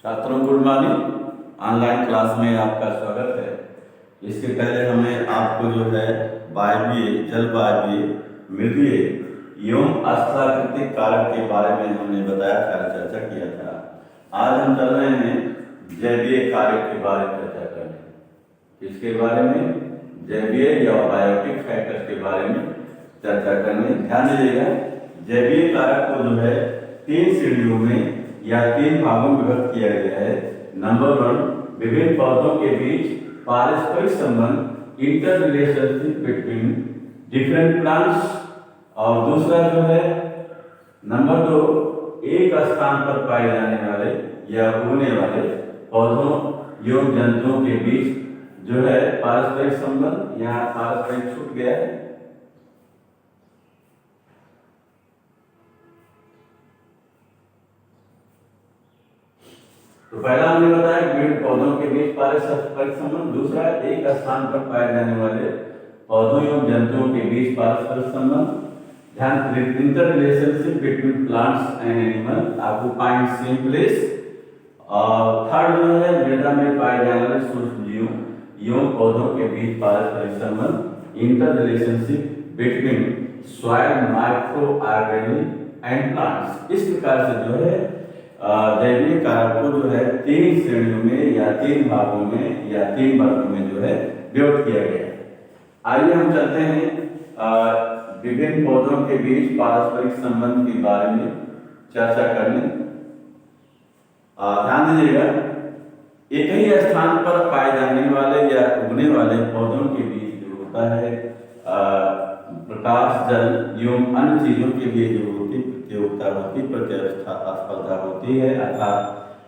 छात्रों good morning. Online class में आपका स्वागत है। इसके पहले हमें आपको जो है वायवीय, जल वायवीय, मृदीय एवं स्थलाकृतिक कारक के बारे में हमने बताया था, चर्चा किया था। आज हम चल रहे हैं जैवीय कारक के बारे में चर्चा करने। इसके बारे में जैवीय या बायोटिक फैक्टर्स के बारे में चर्चा करने। ध्यान दीजिएगा, जैवीय कारक को जो है 3 श्रेणियों में या 3 भागों में विभक्त किया गया है। नंबर 1, विभिन्न पौधों के बीच पारस्परिक संबंध, inter relationship between different plants. और दूसरा जो है नंबर 2, एक स्थान पर पाए जाने वाले या उगने वाले पौधों एवं जंतुओं के बीच जो है पारस्परिक संबंध। यहाँ पारस्परिक छूट गया है। तो पहला हमने बताया कि विभिन्न पौधों के बीच पारस्परिक संबंध। दूसरा, एक स्थान पर पाए जाने वाले पौधों एवं जंतुओं के बीच पारस्परिक संबंध। ध्यान, inter relationship between plants and animal occupying same place. और थर्ड जो है मृदा में पाए जाने वाले सूक्ष्म जीवों एवं पौधों के बीच पारस्परिक संबंध, inter relationship between soil micro organism and plants. इस प्रकार से जो है जैवीय कारक को जो है 3 श्रेणियों में या 3 भागों में या 3 वर्गों में जो है विभक्त किया गया है। आइए हम चलते हैं विभिन्न पौधों के बीच पारस्परिक संबंध के बारे में चर्चा करने। ध्यान दीजिएगा, एक ही स्थान पर पाए जाने वाले या उगने वाले पौधों के बीच जो होता है प्रकाश, जल एवं अन्य चीजों के लिए जो होती प्रतियोगिता होती, प्रतिस्पर्धा होती है। अर्थात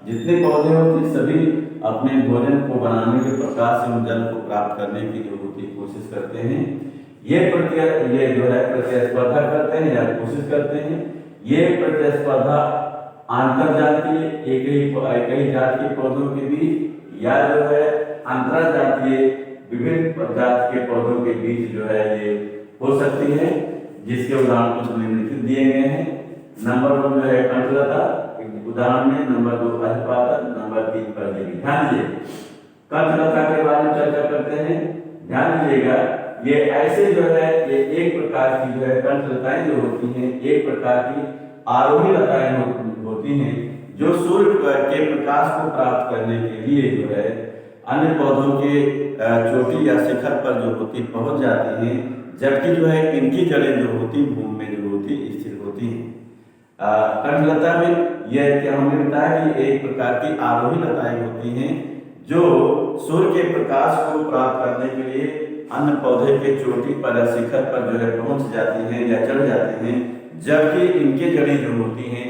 जितने पौधे होते सभी अपने भोजन को बनाने के प्रकाश एवं जल को प्राप्त करने की जो होती कोशिश करते हैं। ये जो है प्रतिस्पर्धा करते हैं या कोशिश करते हैं। ये प्रतिस्पर्धा आंतरजातीय एक ही जाति के पौधों के बीच या जो है अंतरजातीय विभिन्न जाति के पौधों के बीच जो है ये हो सकती है, जिसके उदाहरण कुछ निम्नलिखित दिए गए हैं। नंबर 1 जो है कंठलता, उदाहरण में नंबर 2 अधिपादन, नंबर 3 परजीवी। ध्यान दीजिए, कंठलता के बारे में चर्चा करते हैं। ध्यान दीजिएगा, ये ऐसे जो है ये एक प्रकार की जो है कंठलताएं जो होती हैं, एक प्रकार की आरोही लताएं होती हैं जो सूर्य के प्रकाश को प्राप्त करने के लिए जो है अन्य पौधों के चोटी या शिखर पर जो होती पहुंच जाती हैं, जबकि जो है इनकी जड़ें जो होती भूमि में जो होती स्थिर होती हैं। कंठलता में यह क्या हमें बताया कि एक प्रकार की आरोही लताएं होती हैं जो सूर्य के प्रकाश को प्राप्त करने के लिए अन्य पौधे के चोटी पर या शिखर पर जो है पहुंच जाती हैं या चढ़ जाती हैं, जबकि इनकी जड़ें जो होती हैं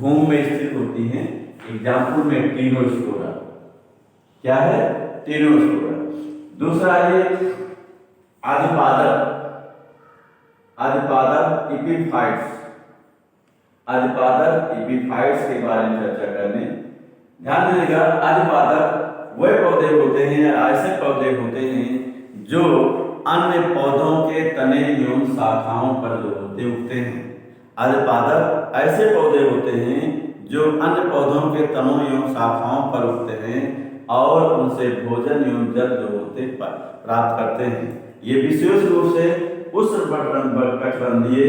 भूमि में स्थित होती हैं। एग्जाम्पल में टीनोस्पोरा, क्या है टीनोस्पोरा। दूसरा ये आदिपादप एपिफाइट्स, आदिपादप एपिफाइट्स के बारे में चर्चा करने। ध्यान दीजिएगा, आदिपादप वे पौधे होते हैं, ऐसे पौधे होते हैं जो अन्य पौधों के तने एवं शाखाओं पर जो होते उगते हैं। आदिपादप ऐसे पौधे होते हैं जो अन्य पौधों के तनों एवं शाखाओं पर उगते हैं और उनसे भोजन एवं जल जो होते प्राप्त करते हैं। ये विशेष रूप से उष्णकटिबंधीय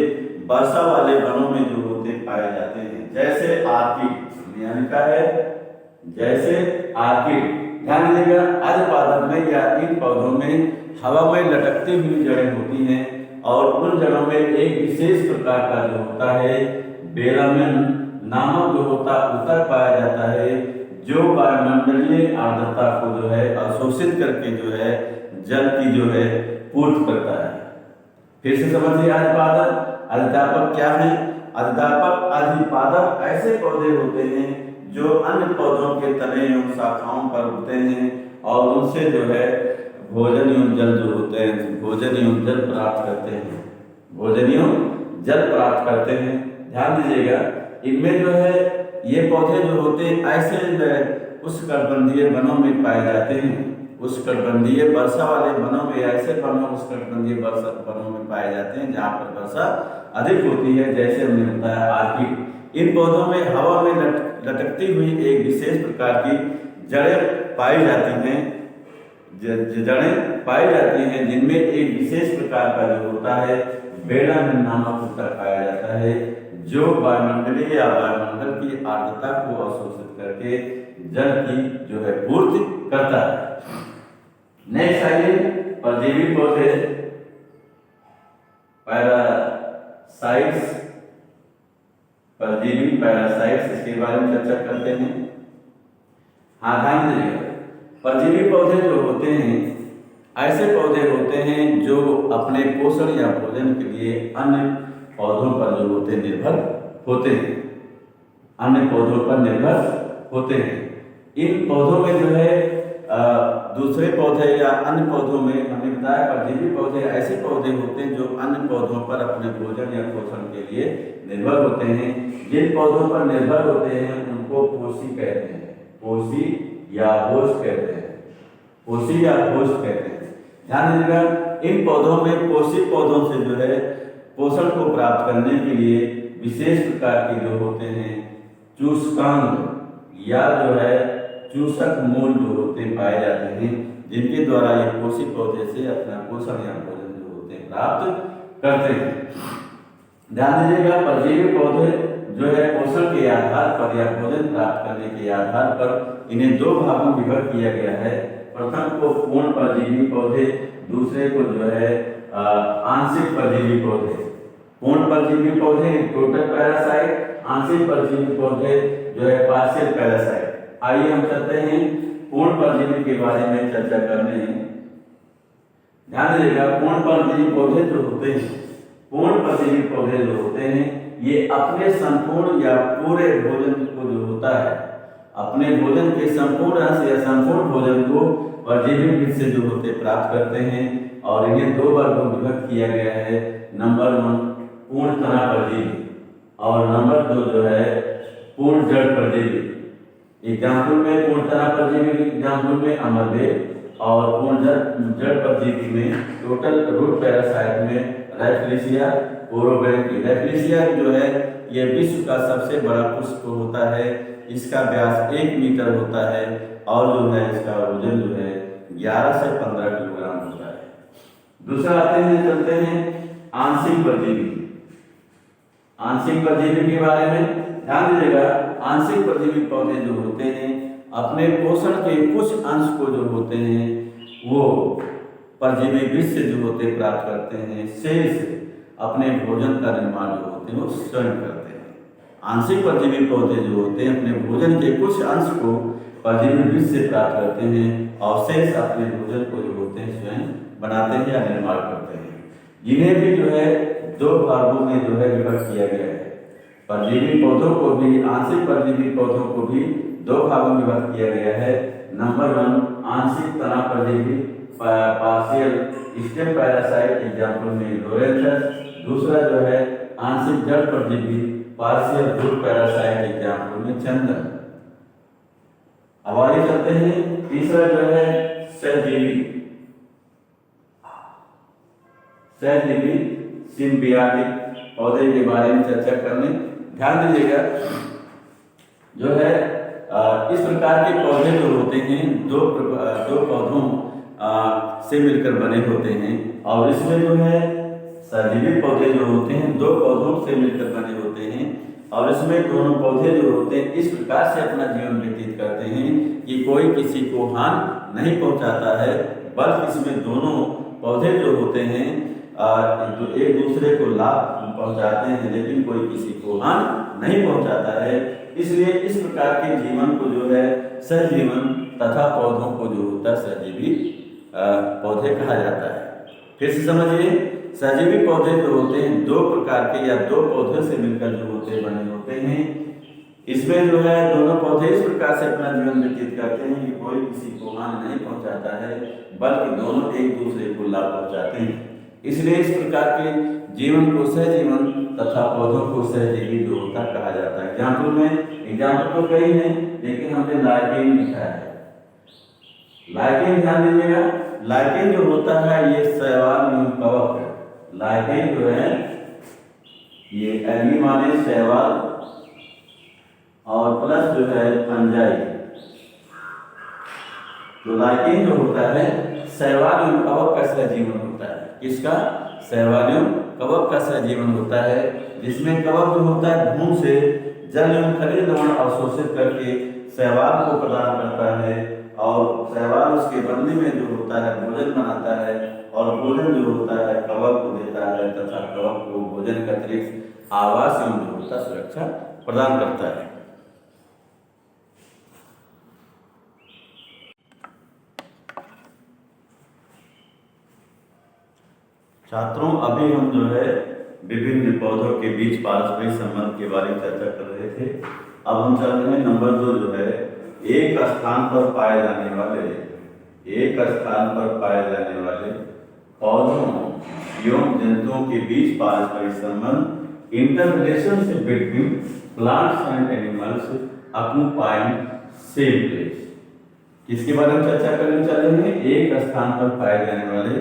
वर्षा वाले वनों में जो होते पाए जाते हैं, जैसे आर्किड, यानी का है जैसे आर्किड। ध्यान दीजिएगा, आदिपादप में या इन पौधों में हवा में लटकती हुई जड़ें होती हैं और उन जड़ों में एक विशेष प्रकार का जो होता है बेलामिन नामक जो होता उत्तर पाया जाता है, जो वायुमंडलीय आर्द्रता को जो है अवशोषित करके जो है जल की जो है पूर्ति करता है। फिर से समझिए, अधिपादप क्या है? अधिपादप ऐसे पौधे होते हैं जो अन्य पौधों के तने एवं शाखाओं पर उगते हैं और उनसे जो है भोजन एवं जल जो होते हैं, भोजन एवं जल प्राप्त करते हैं, भोजन एवं जल प्राप्त करते हैं। ध्यान दीजिएगा, इनमें जो है ये पौधे जो होते हैं ऐसे जो है उष्णकटिबंधीय वनों में पाए जाते हैं उष्णकटिबंधीय वर्षा वाले वनों में, ऐसे वनों उष्णकटिबंधीय वर्षा वनों में पाए जाते हैं जहाँ पर वर्षा अधिक होती है, जैसे हमने बताया आर्किड। इन पौधों में हवा में लटकती हुई एक विशेष प्रकार की जड़ें पाई जाती हैं, जड़ें पाई जाती हैं जिनमें एक विशेष प्रकार का जो होता है बेडामिन नामक ऊतक पाया जाता है, जो वायुमंडलीय या वायुमंडल की आर्द्रता को अवशोषित करके जल की जो है पूर्ति करता है। नेक्स्ट आइए परजीवी पौधे, पैरासाइट्स, परजीवी पैरासाइट्स, इसके बारे में चर्चा करते हैं। हाँ, ध्यान दीजिएगा, परजीवी पौधे जो होते हैं ऐसे पौधे होते हैं जो अपने पोषण या भोजन के लिए अन्य पौधों पर जो होते निर्भर होते हैं, अन्य पौधों पर निर्भर होते हैं। इन पौधों में जो है दूसरे पौधे या अन्य पौधों में हमने बताया परजीवी पौधे ऐसे पौधे होते हैं जो अन्य पौधों पर अपने भोजन या पोषण के लिए निर्भर होते हैं। जिन पौधों पर निर्भर होते हैं उनको पोषी कहते हैं, पोषी या होस्ट कहते हैं, पोषी या होस्ट कहते हैं। ध्यान दीजिएगा, इन पौधों में पोषी पौधों से जो है पोषण को प्राप्त करने के लिए विशेष प्रकार के जो होते हैं चूषकांग या जो है चूषक मूल जो होते पाए जाते हैं, जिनके द्वारा ये पोषी पौधे से अपना पोषण या भोजन जो होते हैं प्राप्त करते हैं। ध्यान दीजिएगा, परजीवी पौधे जो है पोषण के आधार पर या भोजन प्राप्त करने के आधार पर इन्हें दो भागों में विभक्त किया गया है। प्रथम को पूर्ण परजीवी पौधे, दूसरे को जो है आंशिक परजीवी पौधे। पूर्ण परजीवी पौधे टोटल पैरासाइट, आंशिक परजीवी पौधे जो है पार्शियल पैरासाइट। आइए हम चलते हैं पूर्ण परजीवी के बारे में चर्चा करने। ध्यान दीजिएगा, पूर्ण परजीवी पौधे जो होते हैं, पूर्ण परजीवी पौधे जो होते हैं ये अपने संपूर्ण या पूरे भोजन को जो होता है, अपने भोजन के संपूर्ण अंश या संपूर्ण भोजन को परजीवी विधि से जो होते प्राप्त करते हैं और इन्हें दो वर्गों में विभक्त किया गया है। नंबर 1 पूर्ण तना परजीवी और नंबर 2 जो है पूर्ण जड़ परजीवी। एग्जाम्पल में पूर्ण तना परजीवी एग्जाम्पल में अमरबेल और पूर्ण जड़ परजीवी में टोटल रूट पैरासाइट में रैफलेशिया ओरोबैंकी। रैफलेशिया जो है ये विश्व का सबसे बड़ा पुष्प होता है, इसका व्यास 1 मीटर होता है और जो है इसका वजन जो है 11 से 15 किलोग्राम होता है। दूसरा आते हैं, चलते हैं आंशिक परजीवी। आंशिक परजीवी के बारे में ध्यान दीजिएगा, आंशिक परजीवी पौधे जो होते हैं अपने पोषण के कुछ अंश को जो होते हैं वो परजीवी विष से जो होते प्राप्त करते हैं, शेष अपने भोजन का निर्माण जो होते हैं वो स्वयं करते हैं। आंशिक परजीवी पौधे जो होते हैं अपने भोजन के कुछ अंश को परजीवी विष से प्राप्त करते हैं और शेष अपने भोजन को जो होते हैं स्वयं बनाते हैं या निर्माण करते हैं। जिन्हें भी जो है दो भागों में जो है विभक्त किया गया है। परजीवी पौधों को भी, आंशिक परजीवी पौधों को भी दो भागों में विभक्त किया गया है। नंबर 1 आंशिक तना परजीवी पार्शियल स्टेम पैरासाइट एग्जाम्पल में लोरेंथस। दूसरा जो है आंशिक जड़ परजीवी पार्शियल रूट पैरासाइट एग्जाम्पल में चंदन। अब आगे चलते हैं, तीसरा जो है सहजीवी, सहजीवी सिम्बियाटिक पौधे के बारे में चर्चा करने। ध्यान दीजिएगा, जो है इस प्रकार के पौधे जो होते हैं दो पौधों से मिलकर बने होते हैं और इसमें जो है सहजीवी पौधे जो होते हैं दो पौधों से मिलकर बने होते हैं और इसमें दोनों पौधे जो होते हैं इस प्रकार से अपना जीवन व्यतीत करते हैं कि कोई किसी को हानि नहीं पहुंचाता है, बल्कि इसमें दोनों पौधे जो होते हैं तो एक दूसरे को लाभ पहुंचाते हैं, लेकिन कोई किसी को हानि नहीं पहुंचाता है। इसलिए इस प्रकार के जीवन को जो है सहजीवन तथा पौधों को जो होता है सहजीवी पौधे कहा जाता है। फिर से समझिए, सहजीवी पौधे जो होते हैं दो प्रकार के या दो पौधों से मिलकर जो होते बने होते हैं। इसमें जो है दोनों पौधे इस प्रकार से अपना जीवन व्यतीत करते हैं कि कोई किसी को हानि नहीं पहुंचाता है, बल्कि दोनों एक दूसरे को लाभ पहुंचाते हैं। इसलिए इस प्रकार के जीवन को सहजीवन तथा पौधों को सहजीवी जो होता कहा जाता है। एग्जाम्पल तो कई हैं, लेकिन हमने लाइकेन लिखा है। लाइकेन ध्यान दीजिएगा, लाइकेन जो होता है ये शैवाल एवं कवक है। लाइकेन जो है ये एल्गी माने शैवाल और प्लस जो है फंजाई। तो लाइकेन जो होता है शैवाल एवं कवक का सहजीवन होता है। किसका? शैवाल एवं कवक का सहजीवन होता है, जिसमें कवक जो होता है भूमि से जल एवं खनिज लवण अवशोषित करके शैवाल को प्रदान करता है और शैवाल उसके बदले में जो होता है भोजन बनाता है और भोजन जो होता है कवक को देता है तथा कवक को भोजन का अतिरिक्त आवास एवं जो होता है सुरक्षा प्रदान करता है। छात्रों, अभी हम जो है विभिन्न पौधों के बीच पारस्परिक संबंध के बारे में चर्चा कर रहे थे। अब हम चल रहे हैं नंबर 2 जो है एक स्थान पर पाए जाने वाले पौधों एवं जंतुओं के बीच पारस्परिक संबंध, interrelationship between plants and animals occupying same place. किसके बारे में चर्चा करने चले हैं? एक स्थान पर पाए जाने वाले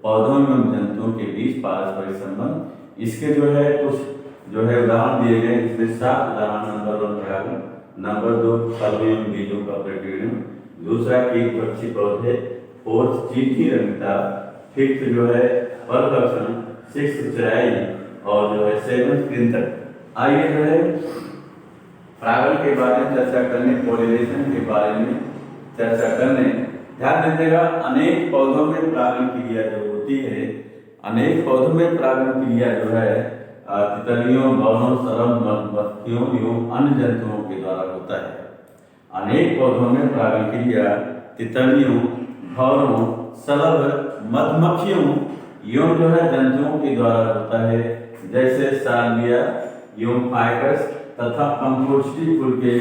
पौधों एवं जंतुओं के बीच पारस्परिक संबंध। इसके जो है कुछ जो है उदाहरण दिए गए, इसमें 7 उदाहरण। नंबर 1 परागण, नंबर 2 फल एवं बीजों का प्रकीर्णन, दूसरा कीट पक्षी पौधे, 4th चींटी रंगता, 5th जो है परभक्षण, 6th चराई और जो है 7th कृंतक। आइए जो है परागण के बारे में चर्चा करने, पॉलिनेशन के बारे में चर्चा करने। ध्यान दीजिएगा, अनेक पौधों में परागण क्रिया जो होती है, अनेक पौधों में परागण क्रिया जो है तितलियों, भंवरों, शलभ, मधुमक्खियों एवं अन्य जंतुओं के द्वारा होता है। अनेक पौधों में परागण क्रिया तितलियों, भंवरों, शलभ, मधुमक्खियों एवं जो है जंतुओं के द्वारा होता है, जैसे साल्विया एवं फाइकस तथा कंपोस्टी कुल के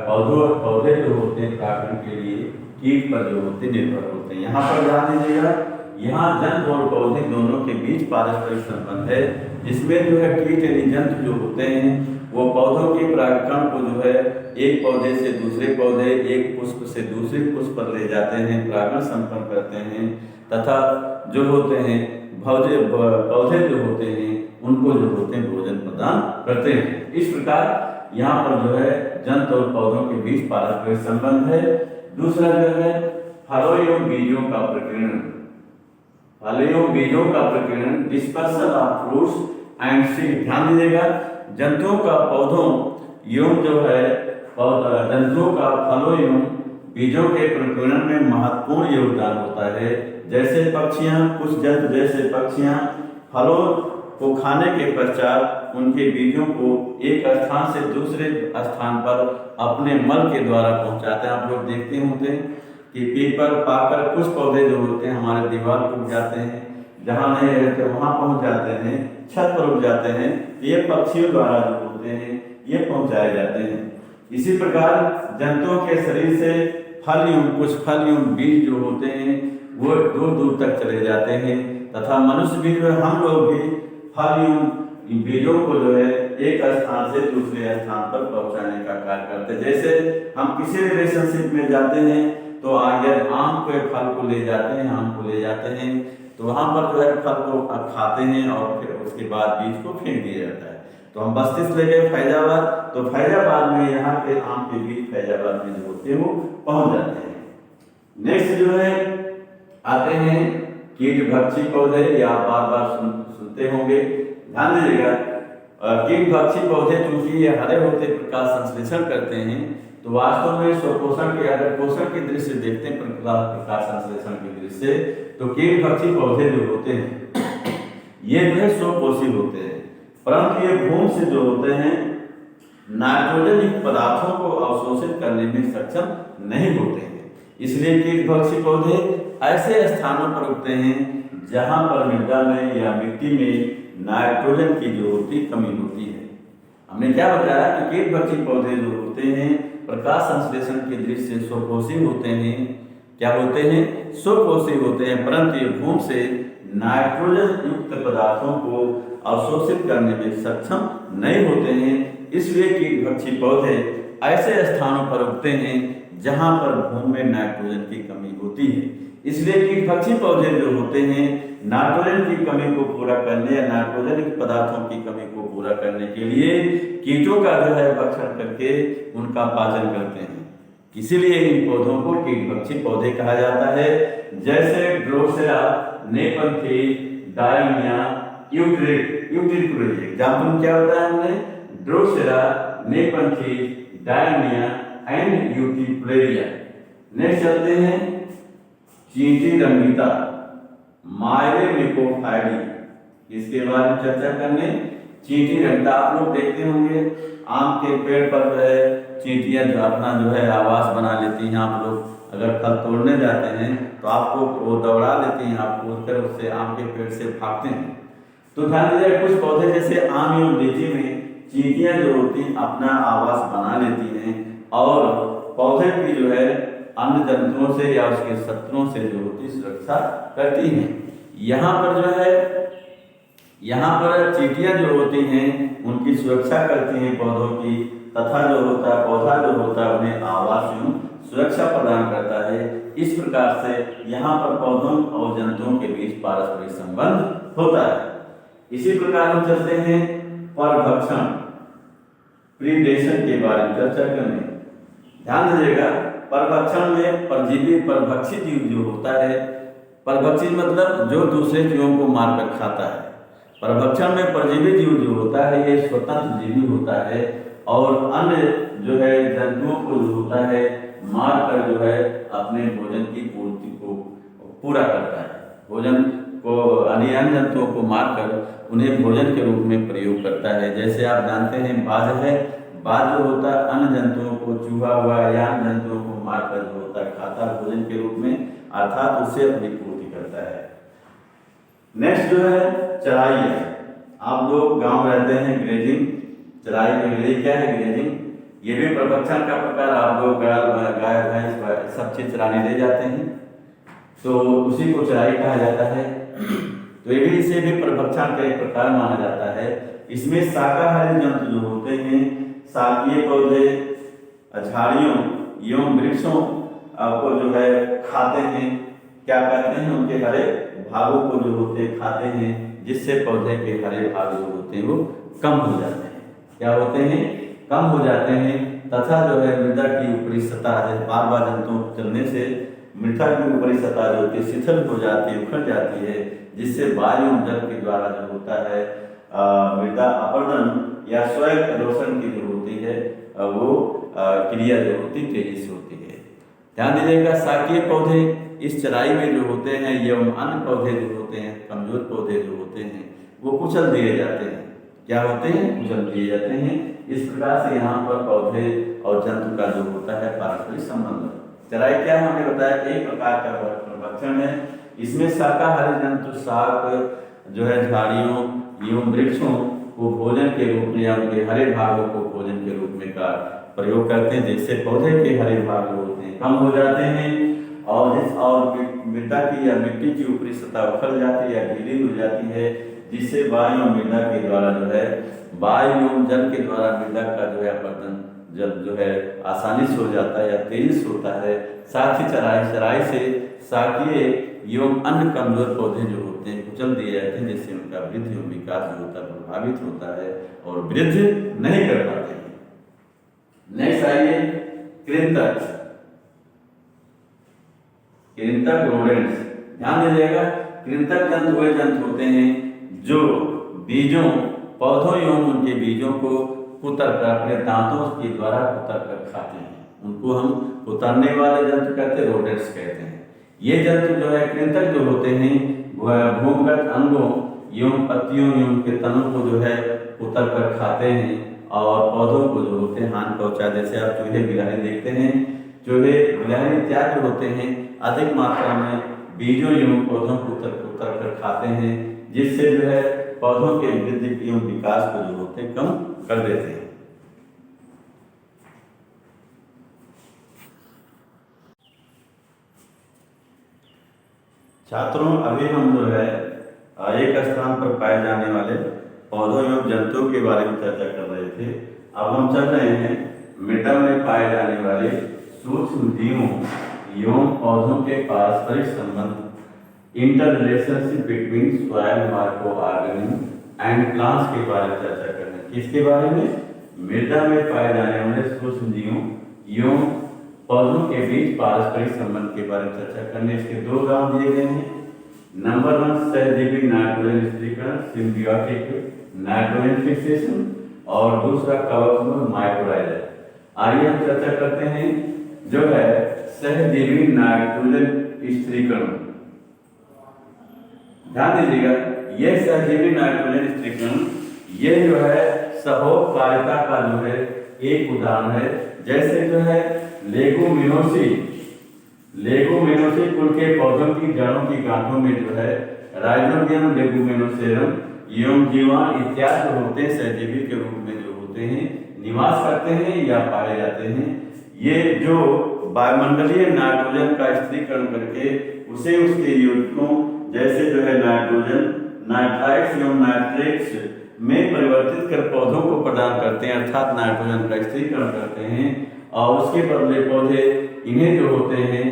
पौधे जो होते हैं परागण के लिए कीट पर जो होते निर्भर होते हैं। यहाँ पर ध्यान दीजिएगा, यहाँ जंतु और पौधे दोनों के बीच पारस्परिक संबंध है, जिसमें जो है कीट यानी जंतु जो होते हैं वो पौधों के परागकण को जो है एक पौधे से दूसरे पौधे, एक पुष्प से दूसरे पुष्प पर ले जाते हैं, परागण संपन्न करते हैं तथा जो होते हैं पौधे जो होते हैं उनको जो होते हैं भोजन प्रदान करते हैं। इस प्रकार यहाँ पर जो है जंतु और पौधों के बीच पारस्परिक संबंध है। दूसरा जो है फलों एवं बीजों का प्रकीर्णन, फल एवं बीजों का प्रकीर्णन, dispersal of fruits and seed. ध्यान दीजिएगा, जंतुओं का पौधों एवं जो है जंतुओं का फलों एवं बीजों के प्रकीर्णन में महत्वपूर्ण योगदान होता है। जैसे पक्षियां, कुछ जंतु जैसे पक्षियां फलों को खाने के पश्चात उनके बीजों को एक स्थान से दूसरे स्थान पर अपने मल के द्वारा पहुंचाते हैं। आप लोग देखते होते हैं कि पीपल पाकर कुछ पौधे जो होते हैं हमारे दीवार पर उग जाते हैं, जहाँ नहीं रहते वहाँ पहुँच जाते हैं, छत पर उग जाते हैं। ये पक्षियों द्वारा जो होते हैं ये पहुँचाए जाते हैं। इसी प्रकार जंतुओं के शरीर से कुछ फल एवं बीज जो होते हैं वो दूर दूर तक चले जाते हैं तथा मनुष्य भी जो है, हम लोग भी फल एवं बीजों को जो है एक स्थान से दूसरे स्थान पर पहुंचाने का कार्य करते हैं। जैसे हम किसी रिलेशनशिप में जाते हैं तो आगे आम के फल को ले जाते हैं, आम को ले जाते हैं तो वहाँ पर जो है फल को खाते हैं और फिर उसके बाद बीज को फेंक दिया जाता है। तो हम बस्ती से ले गए फैजाबाद, तो फैजाबाद में यहाँ के आम के बीज फैजाबाद में जो होते हैं वो पहुँच जाते हैं। नेक्स्ट जो है आते हैं कीट भक्षी पौधे, या आप बार बार सुनते होंगे। ध्यान दीजिएगा, कीट भक्षी पौधे चूंकि ये हरे होते प्रकाश संश्लेषण करते हैं तो वास्तव में स्वपोषण के, अगर पोषण की दृष्टि से देखते हैं प्रकाश संश्लेषण की दृष्टि से, तो कीट भक्षी पौधे जो होते हैं ये जो है स्वपोषी होते हैं, परंतु ये भूमि से जो होते हैं नाइट्रोजन युक्त पदार्थों को अवशोषित करने में सक्षम नहीं होते हैं। इसलिए कीट भक्षी पौधे ऐसे स्थानों पर उगते हैं जहां पर मृदा में या मिट्टी में नाइट्रोजन की जो होती कमी होती है। हमने क्या बताया कि कीट भक्षी पौधे जो होते हैं प्रकाश संश्लेषण की दृष्टि से स्वपोषी होते हैं। क्या होते हैं? स्वपोषी होते हैं, परंतु ये भूमि से नाइट्रोजन युक्त पदार्थों को अवशोषित करने में सक्षम नहीं होते हैं। इसलिए कीट भक्षी पौधे ऐसे स्थानों पर उगते हैं जहाँ पर भूमि में नाइट्रोजन की कमी होती है। इसलिए कीटभक्षी पौधे जो होते हैं नाइट्रोजन की कमी को पूरा करने या नाइट्रोजन के पदार्थों की कमी को पूरा करने के लिए कीटों का जो है भक्षण करके उनका पाचन करते हैं। इसीलिए इन पौधों को कीटभक्षी पौधे कहा जाता है। जैसे ड्रोसेरा, नेपंथीज, डायनिया, यूट्रिकुलेरिया। एग्जाम्पल क्या होता है हमने ड्रोसेरा, नेपंथीज, डायनिया एंड यूट्रिकुलेरिया। नेक्स्ट चलते हैं चींटी रंगीता, माइलेनिकोफाइडी। इसके बारे में चर्चा करने। चींटी रंगीता आप लोग देखते होंगे आम के पेड़ पर जो है चींटियां जो अपना जो है आवास बना लेती हैं। आप लोग अगर फल तोड़ने जाते हैं तो आपको वो दौड़ा लेती हैं, आप कूदकर उससे आम के पेड़ से भागते हैं। तो ध्यान दीजिए कुछ पौधे जैसे आम एवं लीची में चींटियां जो होती हैं अपना आवास बना लेती हैं और पौधे की जो है अन्य जंतुओं से या उसके शत्रुओं से जो होती सुरक्षा करती हैं। यहाँ पर चींटियां जो होती हैं उनकी सुरक्षा करती हैं पौधों की, तथा जो होता है पौधा जो होता है उन्हें आवास एवं सुरक्षा प्रदान करता है। इस प्रकार से यहाँ पर पौधों और जंतुओं के बीच पारस्परिक संबंध होता है। इसी प्रकार हम चलते हैं परभक्षण, प्रीडेशन के बारे में चर्चा करने। ध्यान दीजिएगा परभक्षण में परजीवी परभक्षी जीव जो होता है, परभक्षी मतलब जो दूसरे जीवों को मारकर खाता है। परभक्षण में परजीवी जीव जो होता है ये स्वतंत्र जीवी होता है और अन्य जो है जंतुओं को जो होता है मारकर जो है अपने भोजन की पूर्ति को पूरा करता है। भोजन को अन्य जंतुओं को मारकर उन्हें भोजन के रूप में प्रयोग करता है। जैसे आप जानते हैं बाज है, बाज जो होता है अन्य जंतुओं को चूहा हुआ या अन्य जंतुओं को मारकर जो होता है खाता भोजन के रूप में, अर्थात उससे अपनी पूर्ति करता है। नेक्स्ट जो है चराई है। आप लोग गांव रहते हैं, ग्रेजिंग, चराई के लिए क्या है ग्रेजिंग, ये भी परभक्षण का प्रकार। आप लोग गाय भैंस सब चीज चराने ले जाते हैं तो उसी को चराई कहा जाता है। तो ये भी इसे भी परभक्षण का एक प्रकार माना जाता है। इसमें शाकाहारी जंतु जो होते हैं शाकीय पौधे, झाड़ियों एवं वृक्षों को जो है खाते हैं। क्या कहते हैं उनके हरे भागों को जो होते हैं खाते हैं, जिससे पौधे के हरे भाग जो होते हैं वो कम हो जाते हैं। क्या होते हैं कम हो जाते हैं। तथा जो है मृदा की ऊपरी सतह है, बार बार जंतुओं को चलने से मृदा की ऊपरी सतह जो होती है शिथिल हो जाती है, उखड़ जाती है, जिससे वायु एवं जल के द्वारा जो होता है मृदा अपरदन या स्वयं एरोशन की जो होती है वो क्रिया जो होती है तेजी से होती है। ध्यान दीजिएगा शाकीय पौधे इस चराई में जो होते हैं एवं अन्य पौधे जो होते हैं कमजोर पौधे जो होते हैं वो कुचल दिए जाते हैं। क्या होते हैं कुचल दिए जाते हैं। इस प्रकार से यहाँ पर पौधे और जंतु का जो होता है पारस्परिक संबंध। चराई क्या है हमने बताया एक प्रकार का परभक्षण है। इसमें शाकाहारी जंतु शाक जो है झाड़ियों एवं वृक्षों को भोजन के रूप में या उनके हरे भागों को भोजन के रूप में का प्रयोग करते हैं, जिससे पौधे के हरे भाग जो होते हैं कम हो जाते हैं और मृदा की या मिट्टी की ऊपरी सतह उखड़ जाती है या ढीली हो जाती है, जिससे वायु और मृदा के द्वारा जो है वायु एवं जल के द्वारा मृदा का जो है अपरदन जल जो है आसानी से हो जाता है या तेजी से होता है। साथ ही चराई से शाकीय एवं अन्य कमजोर पौधे जो होते हैं कुचल दिए जाते हैं, जिससे उनका वृद्धि एवं विकास जो होता है प्रभावित होता है और वृद्धि नहीं कर पाते हैं। नेक्स्ट आइए कृंतक रोडेंट्स। ध्यान दीजिएगा कृंतक जंतु वे जंतु होते हैं जो बीजों पौधों एवं उनके बीजों को कुतर कर अपने दांतों के द्वारा कुतर कर खाते हैं। उनको हम कुतरने वाले जंतु कहते हैं, रोडेंट्स कहते हैं। ये जंतु जो है कृंतक जो होते हैं भूमिगत अंगों एवं पत्तियों एवं के तनों को जो है कुतर कर खाते हैं और पौधों को जो होते हैं हानि पहुंचा। जैसे आप चूहे गिलहरी देखते हैं, चूहे गिलहरी इत्यादि होते हैं अधिक मात्रा में बीजों एवं पौधों को कुतर कर खाते हैं, जिससे जो है पौधों के वृद्धि एवं विकास को जो होते हैं कम कर देते हैं। छात्रों अभी हम जो है एक स्थान पर पाए जाने वाले पौधों एवं जंतुओं के बारे में चर्चा कर रहे थे। अब हम चल रहे हैं मृदा में पाए जाने वाले सूक्ष्म जीवों एवं पौधों के पारस्परिक संबंध inter relationship between soil micro organism and plants के बारे में चर्चा करना है। किसके बारे में? मृदा में पाए जाने वाले सूक्ष्म जीवों एवं पौधों के बीच पारस्परिक संबंध के बारे में चर्चा करने। इसके दो उदाहरण दिए गए हैं। नंबर 1 सहजीवी नाइट्रोजन स्थिरीकरण सिम्बियोटिक नाइट्रोजन फिक्सेशन और दूसरा कवक माइक्रोराइजर। आइए हम चर्चा करते हैं जो है सहजीवी नाइट्रोजन स्थिरीकरण। ध्यान दीजिएगा, यह सहजीवी नाइट्रोजन स्थिरीकरण ये जो है सहोकारिता का जो है एक उदाहरण है। जैसे जो है लेगुमिनोसी कुल के पौधों की जड़ों की गांठों में जो है राइजोबियम लेगुमिनोसेरम एवं जीवाणु इत्यादि होते हैं, सहजीवी के रूप में जो होते हैं निवास करते हैं या पाए जाते हैं। ये जो वायुमंडलीय नाइट्रोजन का स्थिरीकरण करके उसे उसके यौगिकों जैसे जो है नाइट्रोजन नाइट्राइट्स एवं नाइट्रेट्स में परिवर्तित कर पौधों को प्रदान करते हैं, अर्थात नाइट्रोजन का स्थिरीकरण करते हैं और उसके बदले पौधे इन्हें जो होते हैं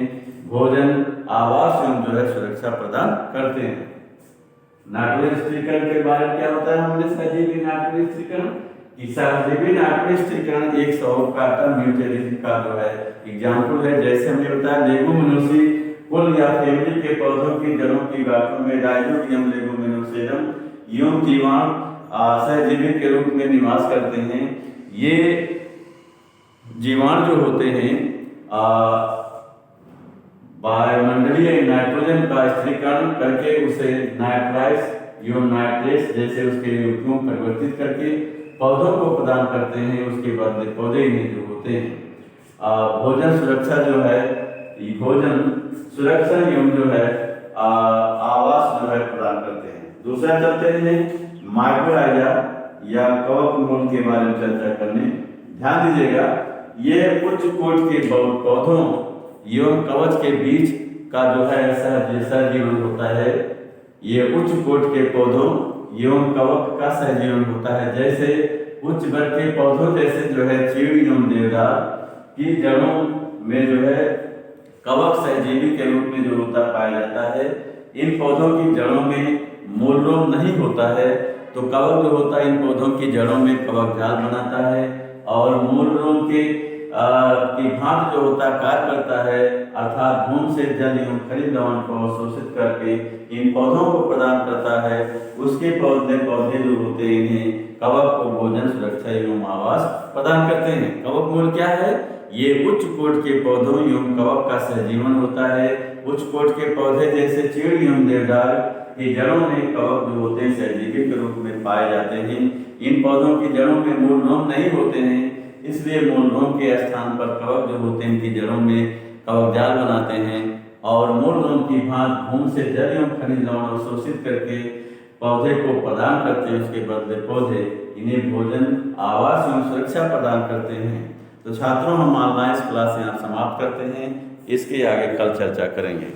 भोजन, आवास एवं जो है सुरक्षा प्रदान करते हैं। नाइट्रोजन स्थिरीकरण के बारे में क्या होता है? हमने सहजीवी नाइट्रोजन स्थिरीकरण की सहजीवी नाइट्रोजन स्थिरीकरण एक सहोकारिता म्यूटेलिज्म का जो है एग्जाम्पल है। जैसे हमने बताया लेगुमिनोसी कुल या फैमिली के पौधों की जड़ों की गांठों में राइजोबियम लेगुमिनोसेरम एवं जीवाणु सहजीवी के रूप में निवास करते हैं। ये जीवाणु जो होते हैं वायुमंडलीय नाइट्रोजन का स्थिरीकरण करके उसे नाइट्राइट्स एवं नाइट्रेट्स जैसे उसके यौगिकों परिवर्तित करके पौधों को प्रदान करते हैं। उसके बदले पौधे इन्हें जो होते हैं भोजन सुरक्षा जो है भोजन सुरक्षा एवं जो है आवास जो है प्रदान करते हैं। दूसरा चलते हैं माइक्रोराइजा या कवक मूल के बारे में चर्चा करने। ध्यान दीजिएगा, ये उच्च कोट के पौधों एवं कवच के बीच का जो है सहजीवन होता है। ये उच्च कोट के पौधों एवं कवक का सहजीवन होता है। जैसे उच्च वर्ग के पौधों जैसे जो है चीड़ एवं देवदार की जड़ों में जो है कवक सहजीवी के रूप में जो होता पाया जाता है। इन पौधों की जड़ों में मूलरोम नहीं होता है, तो कवक जो होता है इन पौधों की जड़ों में कवक जाल बनाता है और मूलरोम की भांति जो होता है कार्य करता है, अर्थात भूमि से जल एवं खनिज लवण को अवशोषित करके इन पौधों को प्रदान करता है। उसके पौधे जो होते हैं इन्हें कवक को भोजन सुरक्षा एवं आवास प्रदान करते हैं। कवक मूल क्या है? ये उच्च कोट के पौधों एवं कवक का सहजीवन होता है। उच्च कोट के पौधे जैसे चीड़ एवं देवदार की जड़ों में कवक जो होते हैं सहजीवी के रूप में पाए जाते हैं। इन पौधों की जड़ों में मूलरोम नहीं होते हैं, इसलिए मूलरोम के स्थान पर कवक जो होते हैं इनकी जड़ों में कवक जाल बनाते हैं और मूलरोम की भांति भूमि से जल एवं खनिज लवण अवशोषित करके पौधे को प्रदान करते हैं। उसके बदले पौधे इन्हें भोजन, आवास एवं सुरक्षा प्रदान करते हैं। तो छात्रों, हम ऑनलाइन क्लास यहाँ समाप्त करते हैं। इसके आगे कल चर्चा करेंगे।